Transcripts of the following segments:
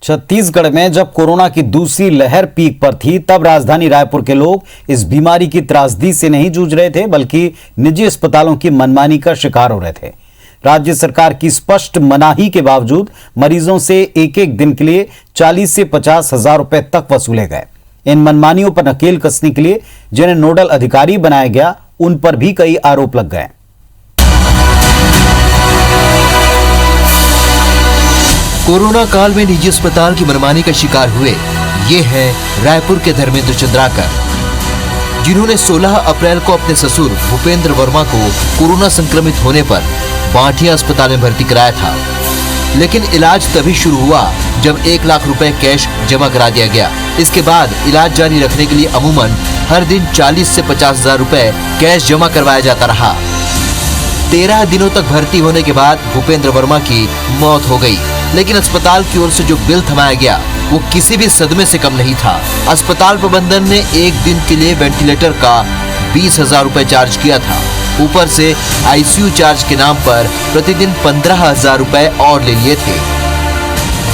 छत्तीसगढ़ में जब कोरोना की दूसरी लहर पीक पर थी, तब राजधानी रायपुर के लोग इस बीमारी की त्रासदी से नहीं जूझ रहे थे, बल्कि निजी अस्पतालों की मनमानी का शिकार हो रहे थे। राज्य सरकार की स्पष्ट मनाही के बावजूद मरीजों से एक एक दिन के लिए 40 से 50 हजार रुपए तक वसूले गए। इन मनमानियों पर नकेल कसने के लिए जिन्हें नोडल अधिकारी बनाया गया, उन पर भी कई आरोप लग गए। कोरोना काल में निजी अस्पताल की मनमानी का शिकार हुए ये हैं रायपुर के धर्मेंद्र चंद्राकर, जिन्होंने 16 अप्रैल को अपने ससुर भूपेंद्र वर्मा को कोरोना संक्रमित होने पर बांटिया अस्पताल में भर्ती कराया था। लेकिन इलाज तभी शुरू हुआ जब 1 लाख रुपए कैश जमा करा दिया गया। इसके बाद इलाज जारी रखने के लिए अमूमन हर दिन 40 से 50 हजार रुपए कैश जमा करवाया जाता रहा। 13 दिनों तक भर्ती होने के बाद भूपेंद्र वर्मा की मौत हो गई, लेकिन अस्पताल की ओर से जो बिल थमाया गया वो किसी भी सदमे से कम नहीं था। अस्पताल प्रबंधन ने एक दिन के लिए वेंटिलेटर का 20 हजार रुपए चार्ज किया था। ऊपर से आईसीयू चार्ज के नाम पर प्रतिदिन 15 हजार रुपए और ले लिए थे।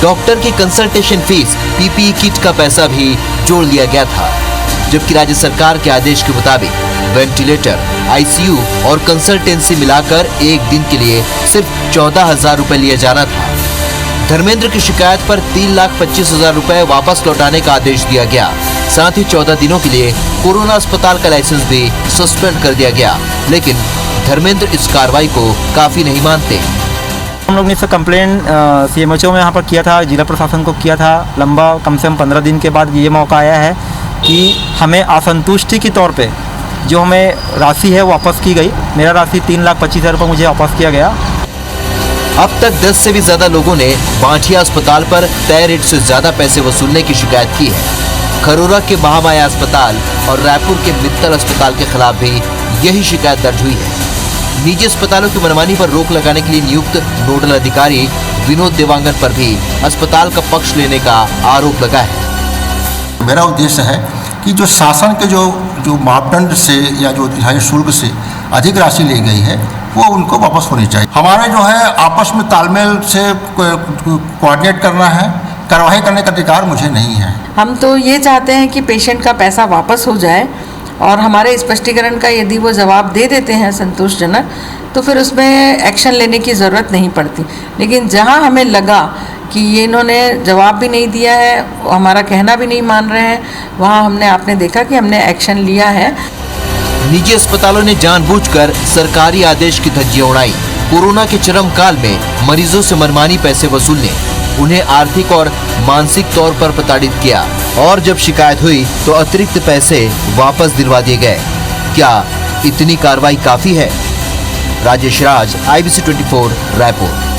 डॉक्टर की कंसल्टेशन फीस, पीपीई किट का पैसा भी जोड़ लिया गया था, जबकि राज्य सरकार के आदेश के मुताबिक वेंटिलेटर, आईसीयू और कंसल्टेंसी मिलाकर एक दिन के लिए सिर्फ 14 हजार रुपए लिया जाना था। धर्मेंद्र की शिकायत पर 3,25,000 रुपए वापस लौटाने का आदेश दिया गया। साथ ही 14 दिनों के लिए कोरोना अस्पताल का लाइसेंस भी सस्पेंड कर दिया गया, लेकिन धर्मेंद्र इस कार्रवाई को काफी नहीं मानते। हम लोग ने इसका कंप्लेन सीएमएचओ में यहाँ पर किया था, जिला प्रशासन को किया था। लंबा कम से कम 15 दिन के बाद ये मौका आया है कि हमें असंतुष्टि के तौर पे जो हमें राशि है वापस की गई। मेरा राशि 3,25,000 रुपये मुझे वापस किया गया। अब तक 10 से भी ज्यादा लोगों ने बांटिया अस्पताल पर तय रेट से ज्यादा पैसे वसूलने की शिकायत की है। खरोरा के महामाया अस्पताल और रायपुर के मित्तल अस्पताल के खिलाफ भी यही शिकायत दर्ज हुई है। निजी अस्पतालों की मनमानी पर रोक लगाने के लिए नियुक्त नोडल अधिकारी विनोद देवांगन पर भी अस्पताल का पक्ष लेने का आरोप लगा है। मेरा उद्देश्य है कि जो शासन के जो मापदंड से या जो रिहाई शुल्क से अधिक राशि ली गई है वो उनको वापस होनी चाहिए। हमारे जो है आपस में तालमेल से कोऑर्डिनेट करना है, कार्रवाई करने का अधिकार मुझे नहीं है। हम तो ये चाहते हैं कि पेशेंट का पैसा वापस हो जाए और हमारे स्पष्टीकरण का यदि वो जवाब दे देते हैं संतोषजनक, तो फिर उसमें एक्शन लेने की ज़रूरत नहीं पड़ती। लेकिन जहां हमें लगा कि ये इन्होंने जवाब भी नहीं दिया है, हमारा कहना भी नहीं मान रहे हैं, वहां आपने देखा कि हमने एक्शन लिया है। निजी अस्पतालों ने जानबूझकर सरकारी आदेश की धज्जियां उड़ाई। कोरोना के चरम काल में मरीजों से मनमानी पैसे वसूलने, उन्हें आर्थिक और मानसिक तौर पर प्रताड़ित किया और जब शिकायत हुई तो अतिरिक्त पैसे वापस दिलवा दिए गए। क्या इतनी कार्रवाई काफी है? राजेश राज, IBC 24, रायपुर।